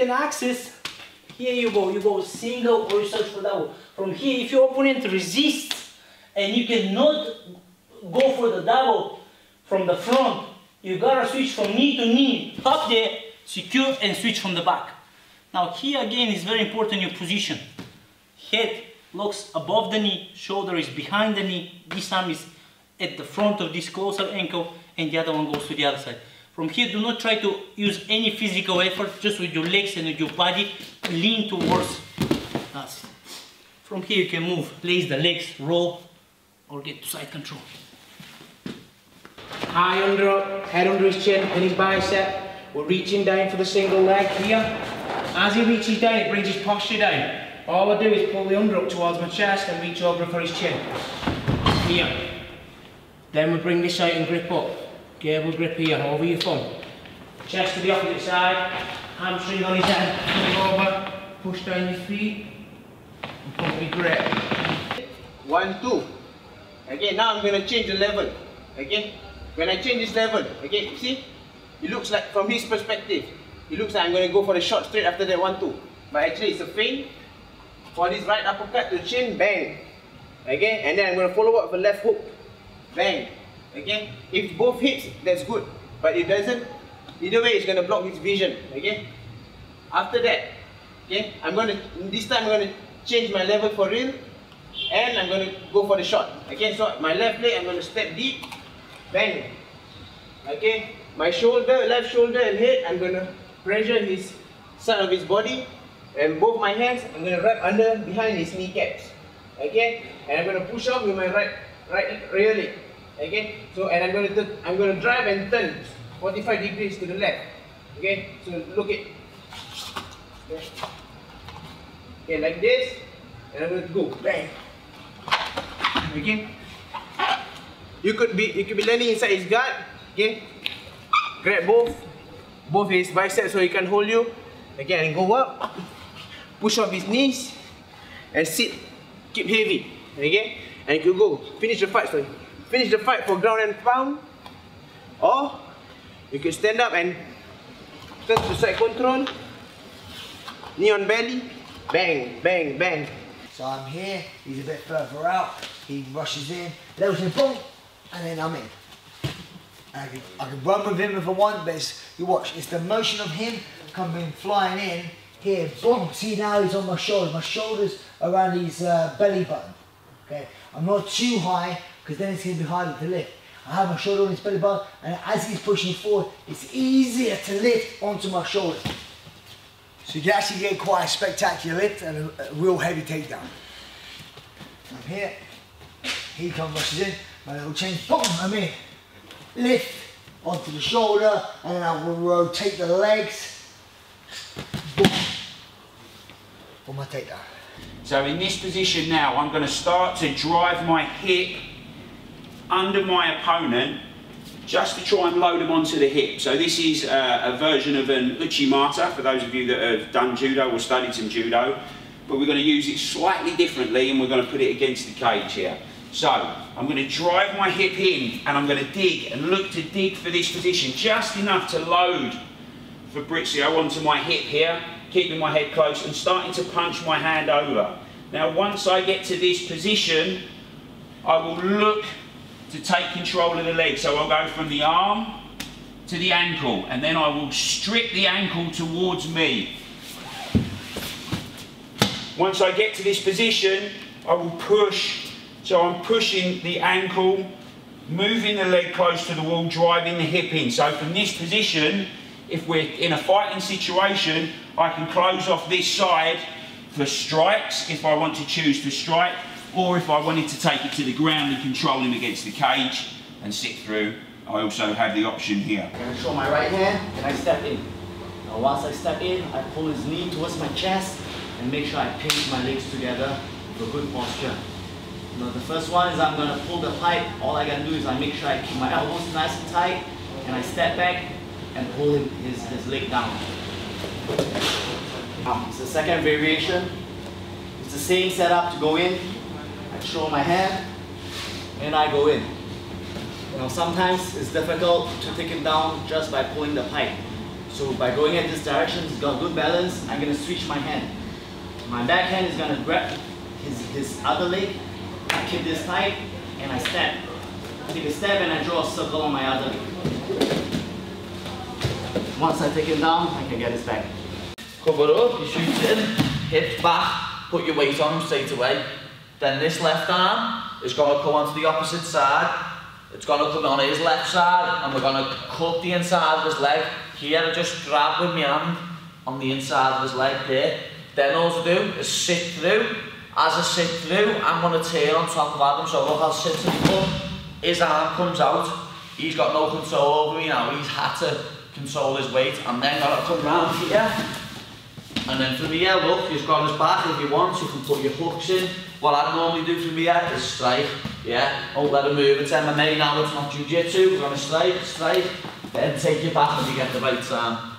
can access, here you go single or you search for double. From here, if your opponent resists and you cannot go for the double from the front, you gotta switch from knee to knee, up there, secure and switch from the back. Now here again is very important your position. Head locks above the knee, shoulder is behind the knee, this arm is at the front of this closer ankle and the other one goes to the other side. From here, do not try to use any physical effort, just with your legs and with your body, lean towards us. From here you can move, place the legs, roll, or get to side control. High under, head under his chin and his bicep. We're reaching down for the single leg here. As he reaches down, it brings his posture down. All I do is pull the under up towards my chest and reach over for his chin. Here. Then we bring this out and grip up. Gable grip here, over your thumb. Chest to the opposite side. Hamstring on his head. Pull over. Push down your feet. And pump your grip. 1, 2. Again, now I'm going to change the level. Okay? When I change this level, okay, you see? It looks like, from his perspective, it looks like I'm going to go for the shot straight after that 1, 2. But actually it's a feint. For this right uppercut to the chin, bang. Okay? And then I'm going to follow up with a left hook. Bang. Okay? If both hits, that's good. But if it doesn't, either way it's going to block his vision. Okay? After that, okay, this time I'm going to change my level for real. And I'm going to go for the shot. Okay, so my left leg, I'm going to step deep. Bang. Okay, my shoulder, left shoulder and head, I'm going to pressure his side of his body. And both my hands, I'm going to wrap under behind his kneecaps. Okay, and I'm going to push off with my right rear leg. Okay, so and I'm going to drive and turn 45 degrees to the left. Okay, so look it. Okay, like this, and I'm going to go bang. Okay, you could be landing inside his guard. Okay, grab both his biceps so he can hold you. Okay, and go up, push off his knees, and sit. Keep heavy. Okay, and you could go finish the fight. So finish the fight for ground and pound, or you can stand up and turn to side control, knee on belly, bang, bang, bang. So I'm here, he's a bit further out, he rushes in, levels me, boom, and then I'm in. I can run with him if I want, but you watch, it's the motion of him coming flying in, here, boom, see now he's on my shoulders around his belly button. Okay, I'm not too high, because then it's going to be harder to lift. I have my shoulder on his belly button, and as he's pushing forward, it's easier to lift onto my shoulder. So you can actually get quite a spectacular lift and a real heavy takedown. I'm here, he comes, rushes in, my little change, boom, I'm in. Lift onto the shoulder, and then I will rotate the legs, boom, for my takedown. So in this position now, I'm going to start to drive my hip under my opponent just to try and load them onto the hip. So this is a version of an uchimata for those of you that have done judo or studied some judo, but we're going to use it slightly differently and we're going to put it against the cage here. So I'm going to drive my hip in and I'm going to dig and look to dig for this position, just enough to load Fabrizio onto my hip here, keeping my head close and starting to punch my hand over. Now once I get to this position, I will look to take control of the leg. So I'll go from the arm to the ankle and then I will strip the ankle towards me. Once I get to this position, I will push. So I'm pushing the ankle, moving the leg close to the wall, driving the hip in. So from this position, if we're in a fighting situation, I can close off this side for strikes if I want to choose to strike, or if I wanted to take it to the ground and control him against the cage and sit through, I also have the option here. I'm going to show my right hand and I step in. Now once I step in, I pull his knee towards my chest and make sure I pinch my legs together for good posture. Now the first one is I'm going to pull the pipe. All I got to do is I make sure I keep my elbows nice and tight and I step back and pull his leg down. It's the second variation. It's the same setup to go in. I throw my hand and I go in. Now sometimes it's difficult to take him down just by pulling the pipe. So by going in this direction, he's got good balance. I'm gonna switch my hand. My back hand is gonna grab his other leg. I keep this tight and I step. I take a step and I draw a circle on my other leg. Once I take him down, I can get his back. Cover up, you shoot in, hips back, put your weight on him straight away. Then this left arm is going to come onto the opposite side. It's going to come on his left side and we're going to cut the inside of his leg. Here I just grab with my hand on the inside of his leg here. Then all to do is sit through. As I sit through, I'm going to turn on top of Adam. So look, I'll sit and put, his arm comes out. He's got no control over me now. He's had to control his weight. And then got to come round here. And then from here, look, he's got his back. If you want, you can put your hooks in. What I normally do from here is strike. Yeah, don't let him move. It's MMA now, it's not jiu-jitsu. We're going to strike, then take your back when you get the right time.